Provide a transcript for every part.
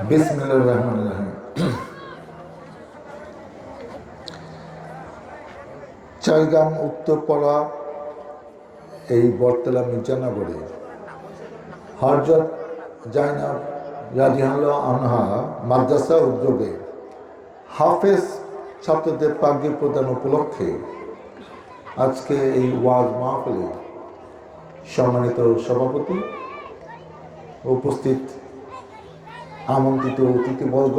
বিসমিল্লাহির রহমানির রহিম। চারগাম উত্তরপাড়া এই বটতলা মির্জানগরে হযরত জাইনাব রাদিয়াল্লাহু আনহা মাদ্রাসা উদ্যোগে হাফেজ ছাত্রদের পাগড়ি প্রদান উপলক্ষে আজকে এই ওয়াজ মাহফিলে সম্মানিত সভাপতি, উপস্থিত আমন্ত্রিত অতিথিবর্গ,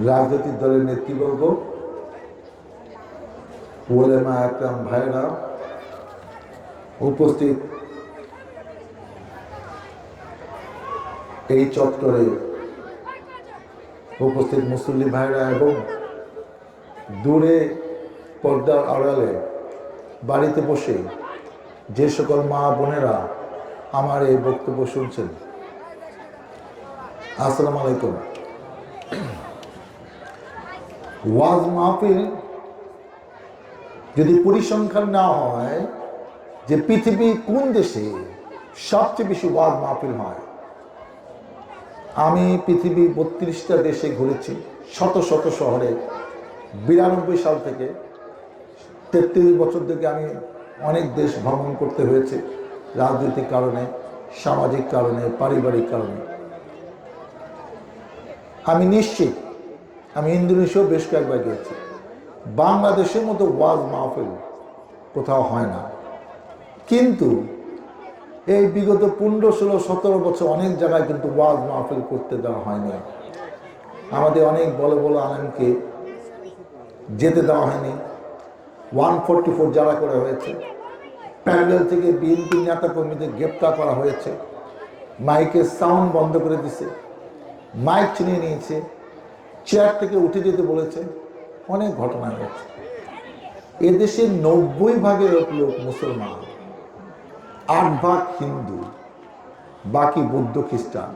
রাজনৈতিক দলের নেতৃবর্গ, ওলেমা একরাম ভাইরা, উপস্থিত এই চত্বরে উপস্থিত মুসল্লি ভাইরা এবং দূরে পর্দার আড়ালে বাড়িতে বসে যে সকল মা বোনেরা আমার এই বক্তব্য শুনছেন, আসসালামু আলাইকুম। ওয়াজ মাহফিল যদি পরিসংখ্যান না হয় যে পৃথিবী কোন দেশে সবচেয়ে বেশি ওয়াজ মাহফিল হয়, আমি পৃথিবীর 32টা দেশে ঘুরেছি, শত শত শহরে। 92 সাল থেকে 33 বছর থেকে আমি অনেক দেশ ভ্রমণ করতে হয়েছে, রাজনৈতিক কারণে, সামাজিক কারণে, পারিবারিক কারণে। আমি নিশ্চিত আমি ইন্দোনেশিয়াও বেশ কয়েকবার গিয়েছি। বাংলাদেশের মতো ওয়াজ মাহফিল কোথাও হয় না, কিন্তু এই বিগত 15, 16, 17 বছর অনেক জায়গায় কিন্তু ওয়াজ মাহফিল করতে দেওয়া হয়নি। আমাদের অনেক বড় বড় আলেমকে যেতে দেওয়া হয়নি। 144 যারা করা হয়েছে, প্যান্ডেল থেকে বিএনপি নেতা কর্মীদের গ্রেপ্তার করা হয়েছে, মাইকের সাউন্ড বন্ধ করে দিছে, মাইক ছিনিয়ে নিয়েছে, চেয়ার থেকে উঠে যেতে বলেছে, অনেক ঘটনা হয়েছে। এদেশে 90% লোক মুসলমান, 8% হিন্দু, বাকি বৌদ্ধ খ্রিস্টান।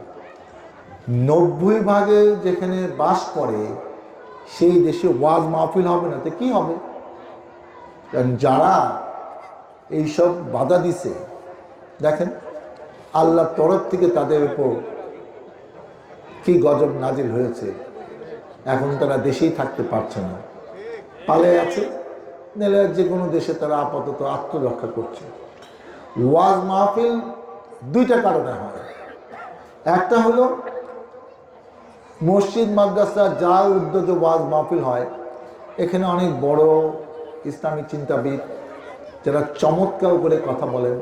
90% যেখানে বাস করে সেই দেশে ওয়াজ মাহফিল হবে না তো কি হবে? কারণ যারা এইসব বাধা দিছে, দেখেন আল্লাহর তরফ থেকে তাদের উপর কি গজব নাজিল হয়েছে। এখন তারা দেশেই থাকতে পারছে না, পালে আছে, নাহলে যে কোনো দেশে তারা আপাতত আত্মরক্ষা করছে। ওয়াজ মাহফিল 2টা কারণে হয়। একটা হলো মসজিদ মাদ্রাসা যার উদ্যোগে ওয়াজ মাহফিল হয়, এখানে অনেক বড় ইসলামিক চিন্তাবিদ যারা চমৎকার করে কথা বলেন,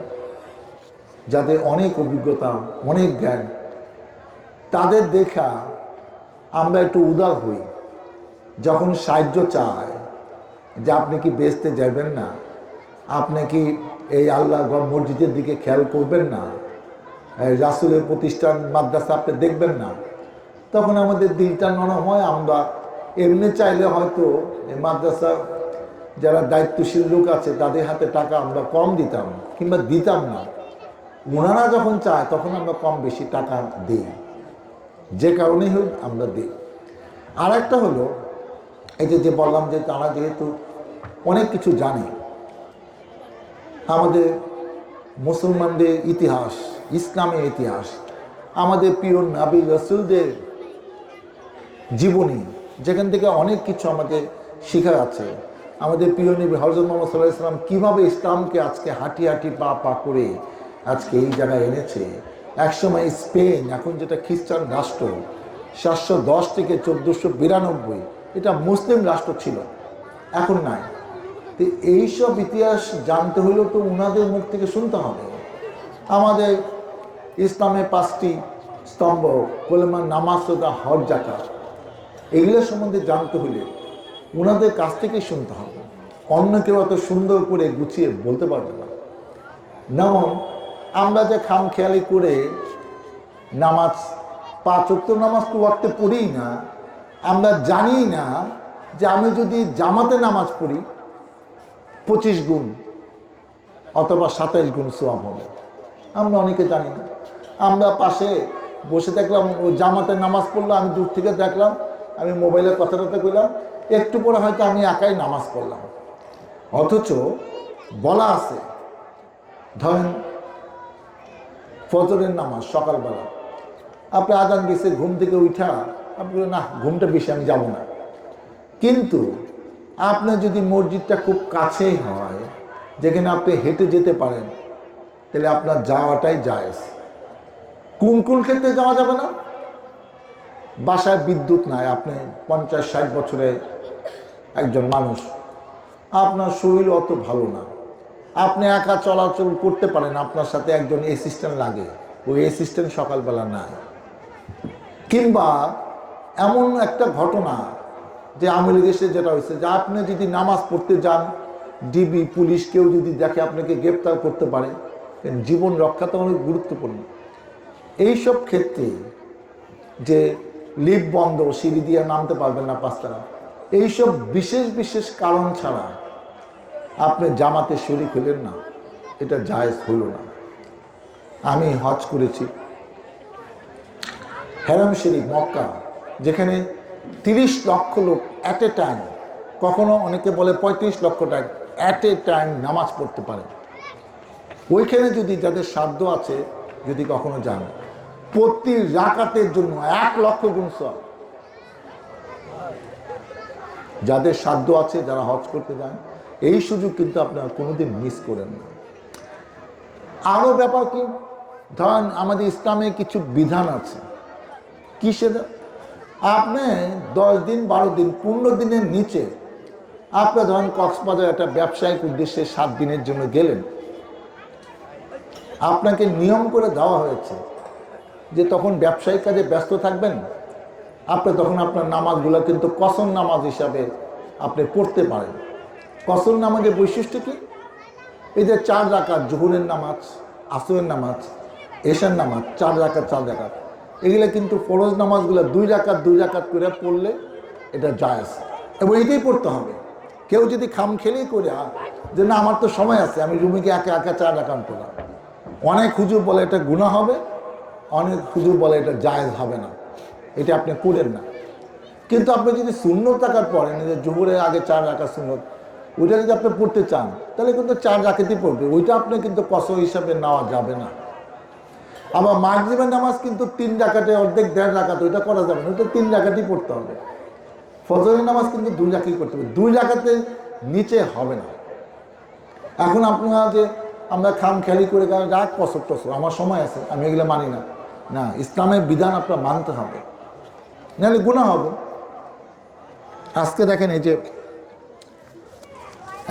যাদের অনেক অভিজ্ঞতা, অনেক জ্ঞান, তাদের দেখা আমরা একটু উদার হই। যখন সাহায্য চায় যে আপনি কি বেচতে যাবেন না, আপনি কি এই আল্লাহ মসজিদের দিকে খেয়াল করবেন না, রাসূলের প্রতিষ্ঠান মাদ্রাসা আপনি দেখবেন না, তখন আমাদের দিলটা নরম হয়। আমরা এমনি চাইলে হয়তো এই মাদ্রাসা যারা দায়িত্বশীল লোক আছে তাদের হাতে টাকা আমরা কম দিতাম কিংবা দিতাম না। ওনারা যখন চায় তখন আমরা কম বেশি টাকা দিই, যে কারণেই হোক আমরা দিই। আর একটা হলো এই যে বললাম যে তারা যেহেতু অনেক কিছু জানে, আমাদের মুসলমানদের ইতিহাস, ইসলামের ইতিহাস, আমাদের প্রিয় নবী রাসূলদের জীবনী, যেখান থেকে অনেক কিছু আমাদের শেখার আছে। আমাদের প্রিয় নবী হযরত মুহাম্মদ সাল্লাল্লাহু আলাইহি ওয়াসাল্লাম কীভাবে ইসলামকে আজকে হাঁটি হাঁটি পা পা করে আজকে এই জায়গায় এনেছে। একসময় স্পেন, এখন যেটা খ্রিস্টান রাষ্ট্র, 710 থেকে 1492 এটা মুসলিম রাষ্ট্র ছিল, এখন নাই। তো এইসব ইতিহাস জানতে হলেও তো ওনাদের মুখ থেকে শুনতে হবে। আমাদের ইসলামের 5টি স্তম্ভ, কলেমা, নামাজ, রোজা, হজ, যাকাত, এগুলো সম্বন্ধে জানতে হলে ওনাদের কাছ থেকেই শুনতে হবে। অন্য কেউ অত সুন্দর করে গুছিয়ে বলতে পারবে না। যেমন আমরা যে খামখেয়ালি করে নামাজ, 5 ওয়াক্ত নামাজ তো ওয়াক্তে পড়িই না, আমরা জানি না যে আমি যদি জামাতে নামাজ পড়ি 25 গুণ অথবা 27 গুণ সওয়াব হবে। আমরা অনেকে জানি না। আমরা পাশে বসে দেখলাম ও জামাতে নামাজ পড়লো, আমি দূর থেকে দেখলাম, আমি মোবাইলে কথা কইলাম, একটু পরে হয়তো আমি একাই নামাজ পড়লাম। অথচ বলা আছে, ধরেন ফজরের নামাজ সকালবেলা, আপনি আজান দিয়েছে, ঘুম থেকে উঠা আপনি বলেন না ঘুমটা বেশি, আমি যাব না। কিন্তু আপনার যদি মসজিদটা খুব কাছেই হয়, যেখানে আপনি হেঁটে যেতে পারেন, তাহলে আপনার যাওয়াটাই জায়েজ। কোন কোন ক্ষেত্রে যাওয়া যাবে না? বাসায় বিদ্যুৎ নাই, আপনি 50-60 বছরে একজন মানুষ, আপনার শরীর অত ভালো না, আপনি একা চলাচল করতে পারেন, আপনার সাথে একজন অ্যাসিস্ট্যান্ট লাগে, ওই অ্যাসিস্ট্যান্ট সকালবেলা নাই। কিংবা এমন একটা ঘটনা যে আওয়ামী দেশে যেটা হয়েছে, যে আপনি যদি নামাজ পড়তে যান, ডিবি পুলিশ কেউ যদি দেখে আপনাকে গ্রেপ্তার করতে পারে, জীবন রক্ষা তো অনেক গুরুত্বপূর্ণ। এইসব ক্ষেত্রে যে লিফট বন্ধ, সিঁড়ি দিয়ে নামতে পারবেন না পাঁচতলা, এইসব বিশেষ বিশেষ কারণ ছাড়া আপনি জামাতে শরীক হলেন না, এটা জায়েজ হইল না। আমি হজ করেছি, হেরাম শরীফ মক্কা, যেখানে 30 লক্ষ লোক অ্যাট এ টাইম, কখনো অনেকে বলে 35 লক্ষ টাইম অ্যাট এ টাইম নামাজ পড়তে পারে। ওইখানে যদি যাদের সাধ্য আছে, যদি কখনো যান, প্রতি রাকাতের জন্য 1 লক্ষ গুণ সওয়াব। যাদের সাধ্য আছে, যারা হজ করতে যান, এই সুযোগ কিন্তু আপনারা কোনোদিন মিস করেন না। আরও ব্যাপার কি, ধরেন আমাদের ইসলামে কিছু বিধান আছে, কি সেটা, আপনি 10 দিন 12 দিন 15 দিনের নিচে, আপনি ধরেন কক্সবাজার একটা ব্যবসায়িক উদ্দেশ্যে 7 দিনের জন্য গেলেন, আপনাকে নিয়ম করে দেওয়া হয়েছে যে তখন ব্যবসায়িক কাজে ব্যস্ত থাকবেন, আপনি তখন আপনার নামাজগুলো কিন্তু কসর নামাজ হিসাবে আপনি পড়তে পারেন। কসর নামাজের বৈশিষ্ট্য কি, এই যে 4 রাকাত জোহরের নামাজ, আসরের নামাজ, এশার নামাজ, 4 রাকাত 4 রাকাত, এগুলো কিন্তু ফরজ নামাজগুলো 2 রাকাত 2 রাকাত করে পড়লে এটা জায়েজ, এবং এটাই পড়তে হবে। কেউ যদি খামখেলি করে যে না আমার তো সময় আছে, আমি রুমিকে একা একা 4 রাকাত পড়লাম, অনেক হুজুর বলে এটা গুনাহ হবে, অনেক হুজুর বলে এটা জায়েজ হবে না, এটা আপনি করেন না। কিন্তু আপনি যদি সুন্নত রাকাত পড়েন, যে জোহরের আগে 4 রাকাত সুন্নত, ওইটা যদি আপনি পড়তে চান, তাহলে কিন্তু 4 রাকাতই পড়বে, ওইটা আপনি কিন্তু কসর হিসাবে নেওয়া যাবে না। আবার মাগরিবের নামাজ কিন্তু 3 রাকাতে অর্ধেক 1.5 রাকাত, ওইটা করা যাবে না, ওইটা 3 রাকাতই পড়তে হবে। ফজরের নামাজ কিন্তু 2 রাকাতই করতে হবে, 2 রাকাতের নিচে হবে না। এখন আপনারা যে আমরা খামখেয়ালি করে রাখ কসর টসর, আমার সময় আছে, আমি এগুলো মানি না, না, ইসলামের বিধান আপনার মানতে হবে, নাহলে গুনাহ হবে। আজকে দেখেন, এই যে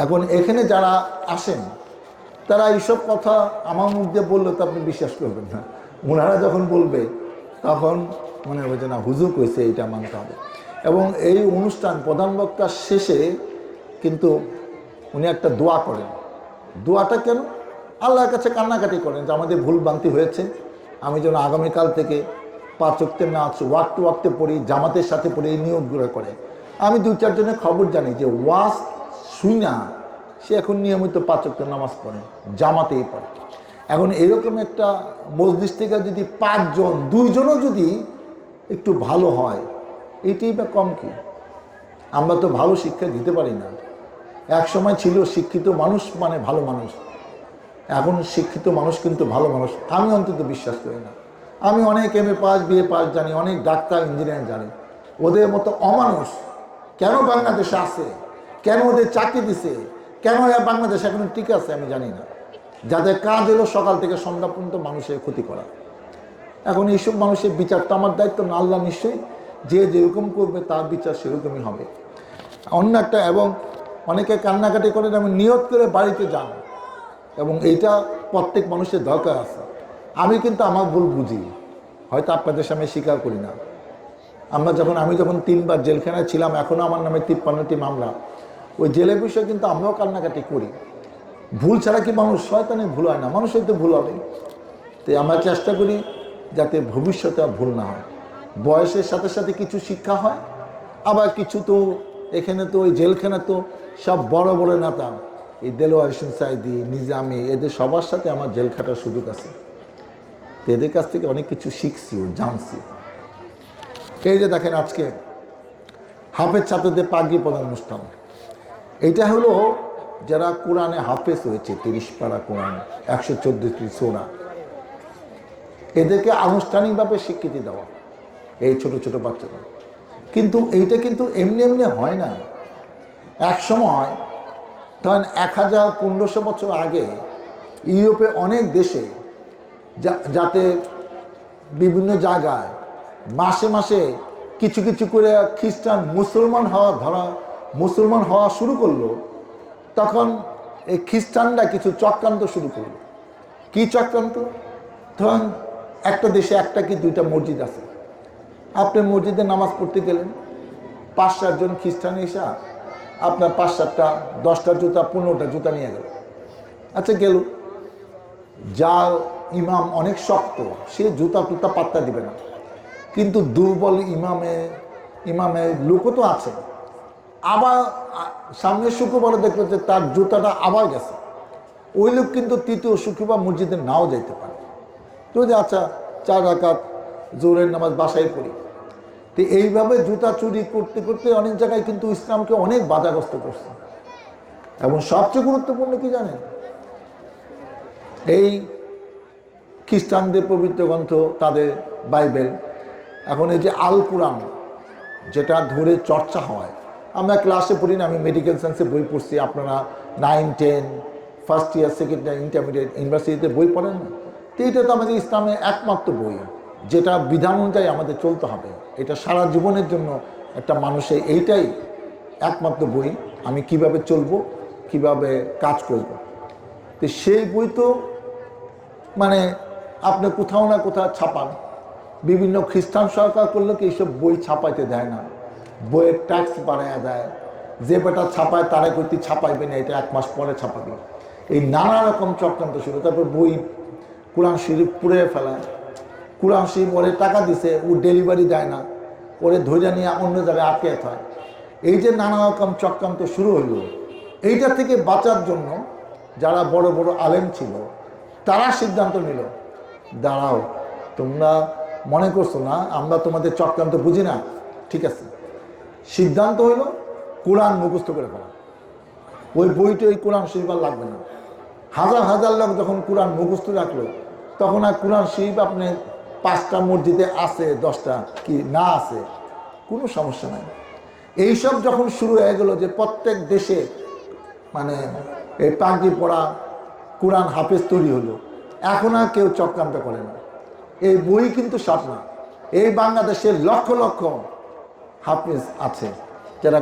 এখন এখানে যারা আসেন, তারা এইসব কথা আমার মুখ দিয়ে বললে তো আপনি বিশ্বাস করবেন না, ওনারা যখন বলবে তখন মনে হবে যে না, হুজুর কইছে, এইটা মানতে হবে। এবং এই অনুষ্ঠান প্রধান বক্তার শেষে কিন্তু উনি একটা দোয়া করেন। দোয়াটা কেন? আল্লাহর কাছে কান্নাকাটি করেন যে আমাদের ভুল ভ্রান্তি হয়েছে, আমি যেন আগামীকাল থেকে 5 ওয়াক্তের নামাজ ওয়াক্ত ওয়াক্তে পড়ি, জামাতের সাথে পড়ি, এই নিয়োগগুলো করে। আমি 2-4 জনের খবর জানি যে ওয়াজ শুই না, সে এখন নিয়মিত 5 ওয়াক্তের নামাজ পড়ে, জামাতেই পড়ে। এখন এরকম একটা মসজিদ থেকে যদি 5 জন 2 জনও যদি একটু ভালো হয়, এইটাই বা কম কি? আমরা তো ভালো শিক্ষা দিতে পারি না। এক সময় ছিল শিক্ষিত মানুষ মানে ভালো মানুষ, এখন শিক্ষিত মানুষ কিন্তু ভালো মানুষ আমি অন্তত বিশ্বাস করি না। আমি অনেক MA পাস BA পাস জানি, অনেক ডাক্তার ইঞ্জিনিয়ার জানি, ওদের মতো অমানুষ কেন বাংলাদেশে আছে, কেন ওদের চাকরি দিছে, কেন বাংলাদেশ এখন টিকে আছে আমি জানি না। যাদের কাজ হলো সকাল থেকে সন্ধ্যা পর্যন্ত মানুষের ক্ষতি করা। এখন এইসব মানুষের বিচার তো আমার দায়িত্ব না, আল্লাহ নিশ্চয়ই যে যেরকম করবে তার বিচার সেরকমই হবে। অন্য একটা, এবং অনেকে কান্নাকাটি করেন এবং নিয়ত করে বাড়িতে যান, এবং এইটা প্রত্যেক মানুষের দরকার আছে। আমি কিন্তু আমার ভুল বুঝি, হয়তো আপনাদের সামনে স্বীকার করি না। আমি যখন 3 বার জেলখানায় ছিলাম, এখনও আমার নামে 53টি মামলা, ওই জেলের বিষয়ে কিন্তু আমরাও কান্নাকাটি করি। ভুল ছাড়া কি মানুষ, শয়তানের ভুল হয় না, মানুষের তো ভুল হবে। তো আমরা চেষ্টা করি যাতে ভবিষ্যতে আর ভুল না হয়। বয়সের সাথে সাথে কিছু শিক্ষা হয়, আবার কিছু তো এখানে তো ওই জেলখানা তো সব বড় বড় নেতা, এই দেলোয়ার হোসেন সাইদি, নিজামী, এদের সবার সাথে আমার জেল খাটার সুযোগ আছে। তো এদের কাছ থেকে অনেক কিছু শিখছি ও জানছি। এই যে দেখেন আজকে হাফেজ ছাত্রদের পাগড়ি প্রদান অনুষ্ঠান, এইটা হলো যারা কোরআনে হাফেজ হয়েছে, 30 পারা কোরআন, 114টি সূরা, এদেরকে আনুষ্ঠানিকভাবে স্বীকৃতি দেওয়া, এই ছোট ছোট বাচ্চারা। কিন্তু এইটা কিন্তু এমনি এমনি হয় না। এক সময় ধরেন 1000-1500 বছর আগে ইউরোপে অনেক দেশে যাতে বিভিন্ন জায়গায় মাসে মাসে কিছু কিছু করে খ্রিস্টান মুসলমান হওয়া শুরু করলো, তখন এই খ্রিস্টানরা কিছু চক্রান্ত শুরু করলো। কি চক্রান্ত? ধরেন একটা দেশে একটা কি দুইটা মসজিদ আছে, আপনি মসজিদে নামাজ পড়তে গেলেন, 5-7 জন খ্রিস্টান এসে আপনার 5-7টা 10টা জুতা 15টা জুতা নিয়ে গেল। আচ্ছা গেল, যার ইমাম অনেক শক্ত সে জুতা টুতা পাত্তা দিবে না, কিন্তু দুর্বল ইমামের লোকও তো আছে। আবার সামনের শুক্রবারে দেখলো যে তার জুতাটা আবার গেছে, ওই লোক কিন্তু তৃতীয় শুক্রবার মসজিদে নাও যাইতে পারে। তো যে আচ্ছা 4 রাকাত জোহরের নামাজ বাসায় পড়ি। তো এইভাবে জুতা চুরি করতে করতে অনেক জায়গায় কিন্তু ইসলামকে অনেক বাধাগ্রস্ত করছে। এবং সবচেয়ে গুরুত্বপূর্ণ কি জানেন, এই খ্রিস্টানদের পবিত্র গ্রন্থ তাদের বাইবেল, এখন এই যে আল কোরআন যেটা ধরে চর্চা হয়, আমরা ক্লাসে পড়ি না, আমি মেডিকেল সায়েন্সে বই পড়ছি, আপনারা 9, 10 first year second year intermediate ইউনিভার্সিটিতে বই পড়েন না। তো এটা তো আমাদের ইসলামের একমাত্র বই যেটা বিধান অনুযায়ী আমাদের চলতে হবে। এটা সারা জীবনের জন্য একটা মানুষের এইটাই একমাত্র বই, আমি কিভাবে চলবো, কিভাবে কাজ করব। তো সেই বই তো মানে আপনি কোথাও না কোথাও ছাপান, বিভিন্ন খ্রিস্টান সরকার করলে কি এইসব বই ছাপাইতে দেয় না, বইয়ের ট্যাক্স বাড়াইয়া দেয়, যে বেটা ছাপায় তারা করতে ছাপাইবে না, এটা 1 মাস পরে ছাপাবে। এই নানা রকম চক্রান্ত শুরু। তারপর বই কোরআন শরীফ পুড়ে ফেলায়, কোরআন শরীফ ওরে টাকা দিছে, ও ডেলিভারি দেয় না, ওরে ধৈর্য নিয়ে অন্য জায়গায় আটকে হয়। এই যে নানা রকম চক্রান্ত শুরু হইল, এইটা থেকে বাঁচার জন্য যারা বড় বড় আলেম ছিল তারা সিদ্ধান্ত নিল, দাঁড়াও, তোমরা মনে করছো না আমরা তোমাদের চক্রান্ত বুঝি না, ঠিক আছে। সিদ্ধান্ত হইল কোরআন মুখস্থ করে ফেলা, ওই বইটা ওই কোরআন শরীফ আর লাগবে না। হাজার হাজার লোক যখন কোরআন মুখস্থ রাখলো, তখন আর কোরআন শরীফ আপনি 5টা মসজিদে আছে 10টা কি না আছে কোনো সমস্যা নাই। এইসব যখন শুরু হয়ে গেল যে প্রত্যেক দেশে মানে এই পাগড়ি পড়া কোরআন হাফেজ তৈরি হলো, এখন আর কেউ চক্রান্ত করে না। এই বই কিন্তু সব না, এই বাংলাদেশে লক্ষ লক্ষ হাফেজ আছে যারা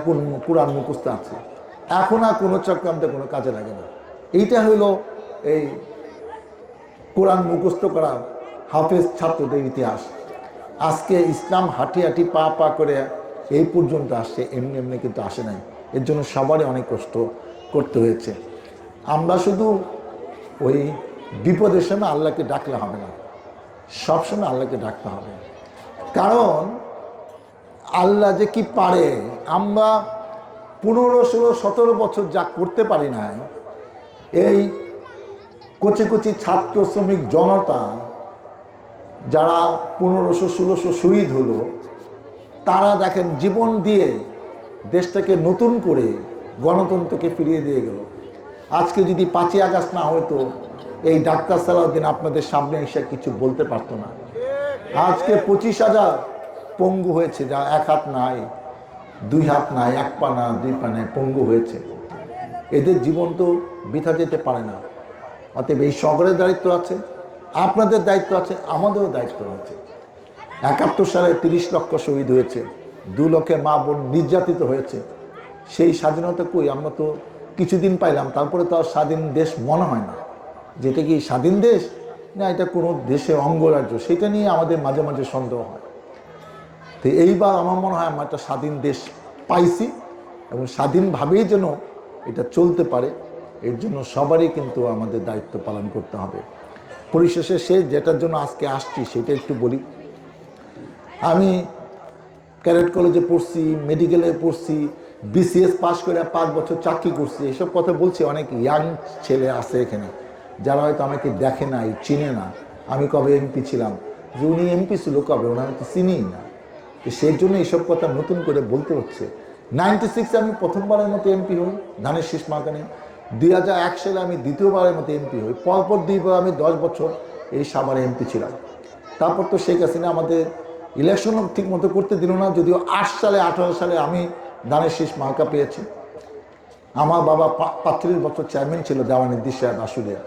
কোরআন মুখস্থ আছে, এখন আর কোনো চক্রান্ত কোনো কাজে লাগে না। এইটা হইল এই কোরআন মুখস্থ করা হাফেজ ছাত্রদের ইতিহাস। আজকে ইসলাম হাঁটি হাঁটি পা পা করে এই পর্যন্ত আসছে, এমনি এমনি কিন্তু আসে নাই। এর জন্য সবারই অনেক কষ্ট করতে হয়েছে। আমরা শুধু ওই বিপদের সময় আল্লাহকে ডাকলে হবে না, সবসময় আল্লাহকে ডাকতে হবে। কারণ আল্লাহ যে কি পারে, আমরা 15, 16, 17 বছর যা করতে পারি না, এই কচি কচি ছাত্র শ্রমিক জনতা যারা 1500, 1600 শহীদ হলো, তারা দেখেন জীবন দিয়ে দেশটাকে নতুন করে গণতন্ত্রকে ফিরিয়ে দিয়ে গেল। আজকে যদি 5ই আগস্ট না হতো, এই ডাক্তার সালাউদ্দিন আপনাদের সামনে এসে কিছু বলতে পারতো না। আজকে 25,000 পঙ্গু হয়েছে, যা 1 হাত নাই, 2 হাত নাই, 1 পা না, 2 পা নাই, পঙ্গু হয়েছে। এদের জীবন তো বৃথা যেতে পারে না। অতএব এই শহরের দায়িত্ব আছে, আপনাদের দায়িত্ব আছে, আমাদেরও দায়িত্ব আছে। 71 সালে 30 লক্ষ শহীদ হয়েছে, 2 লক্ষের মা বোন নির্যাতিত হয়েছে। সেই স্বাধীনতা কই? আমরা তো কিছুদিন পাইলাম, তারপরে তো আর স্বাধীন দেশ মনে হয় না। যেটা কি স্বাধীন দেশ না এটা কোনো দেশের অঙ্গরাজ্য, সেটা নিয়ে আমাদের মাঝে মাঝে সন্দেহ হয়। তো এইবার আমার মনে হয় আমরা একটা স্বাধীন দেশ পাইছি, এবং স্বাধীনভাবেই যেন এটা চলতে পারে, এর জন্য সবারই কিন্তু আমাদের দায়িত্ব পালন করতে হবে। পরিশেষে সে যেটার জন্য আজকে আসছি সেটা একটু বলি। আমি ক্যাডেট কলেজে পড়ছি, মেডিকেলে পড়ছি, BCS পাস করে 5 বছর চাকরি করছি। এসব কথা বলছি, অনেক ইয়াং ছেলে আছে এখানে যারা হয়তো আমাকে দেখে নাই, চিনে না, আমি কবে MP ছিলাম, যে উনি MP ছিল কবে, ওনার তো চিনিই না। তো সেই জন্য এইসব কথা নতুন করে বলতে হচ্ছে। 96 আমি প্রথমবারের মতো MP হই ধানের শীষ মার্কানে, 2001 সালে আমি দ্বিতীয়বারের মতো MP হই, পরপর 2 বার আমি 10 বছর এই সাভারে MP ছিলাম। তারপর তো শেখ হাসিনা আমাদের ইলেকশনও ঠিক মতো করতে দিল না, যদিও 8 সালে 18 সালে আমি ধানের শীষ মার্কা পেয়েছি। আমার বাবা 35 বছর চেয়ারম্যান ছিল দেওয়ানিদ্দিন সাহেব আশুলিয়া,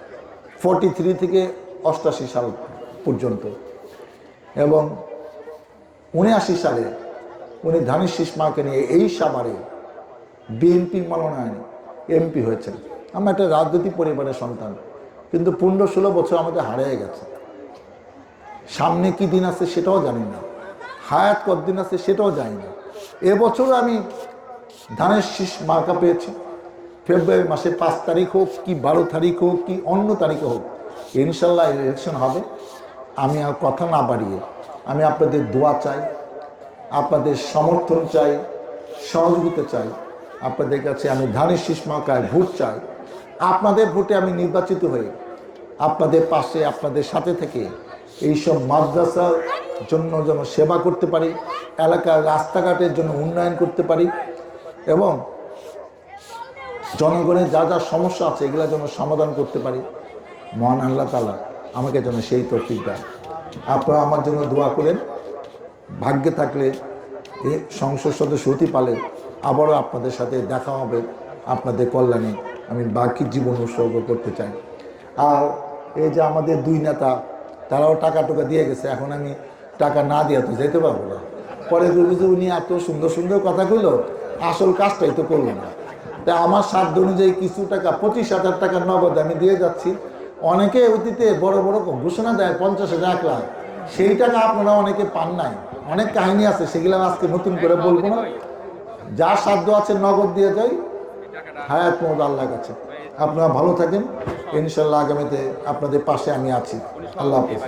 43 থেকে 88 সাল পর্যন্ত, এবং 79 সালে উনি ধানের শীষ মার্কা নিয়ে এই সাভারে বিএনপি মনোনয়নে এমপি হয়েছেন। আমরা একটা রাজনৈতিক পরিবারের সন্তান, কিন্তু 15-16 বছর আমাদের হারিয়ে গেছে। সামনে কি দিন আছে সেটাও জানি না, হায়াত কতদিন আছে সেটাও জানি না। এবছর আমি ধানের শীষ মার্কা পেয়েছি। ফেব্রুয়ারি মাসে 5 তারিখ হোক কি 12 তারিখ হোক কি অন্য তারিখে হোক, ইনশাল্লাহ ইলেকশন হবে। আমি আর কথা না বাড়িয়ে আমি আপনাদের দোয়া চাই, আপনাদের সমর্থন চাই, সহযোগিতা চাই। আপনাদের কাছে আমি ধানের শীষ মার্কায় ভোট চাই। আপনাদের ভোটে আমি নির্বাচিত হয়ে আপনাদের পাশে, আপনাদের সাথে থেকে এইসব মাদ্রাসার জন্য যেন সেবা করতে পারি, এলাকার রাস্তাঘাটের জন্য উন্নয়ন করতে পারি, এবং জনগণের যা যা সমস্যা আছে এগুলো যেন সমাধান করতে পারি। মহান আল্লাহ তাআলা আমাকে যেন সেই তৌফিক দেন। আপনারা আমার জন্য দোয়া করেন। ভাগ্যে থাকলে এই সংসদ সদস্য হতে পারলে আবারও আপনাদের সাথে দেখা হবে। আপনাদের কল্যাণে আমি বাকি জীবন উৎসর্গ করতে চাই। আর এই যে আমাদের 2 নেতা, তারাও টাকা টোকা দিয়ে গেছে, এখন আমি টাকা না দিয়ে তো যেতে পারবো না। পরে উনি এত সুন্দর সুন্দর কথা কইল, আসল কাজটাই তো করলো না। তা আমার সাধ্য অনুযায়ী কিছু টাকা 25,000 টাকার নগদ আমি দিয়ে যাচ্ছি। অনেকে অতীতে বড় বড় ঘোষণা দেয় 50,000 1 লাখ, সেই টাকা আপনারা অনেকে পান নাই। অনেক কাহিনী আছে, সেগুলো আজকে নতুন করে বলবো না। যা সাধ্য আছে নগদ দিয়ে যাই, হায়াত মহম্মদ আল্লাহর কাছে। আপনারা ভালো থাকেন, ইনশাল্লাহ আগামীতে আপনাদের পাশে আমি আছি। আল্লাহ হাফেজ।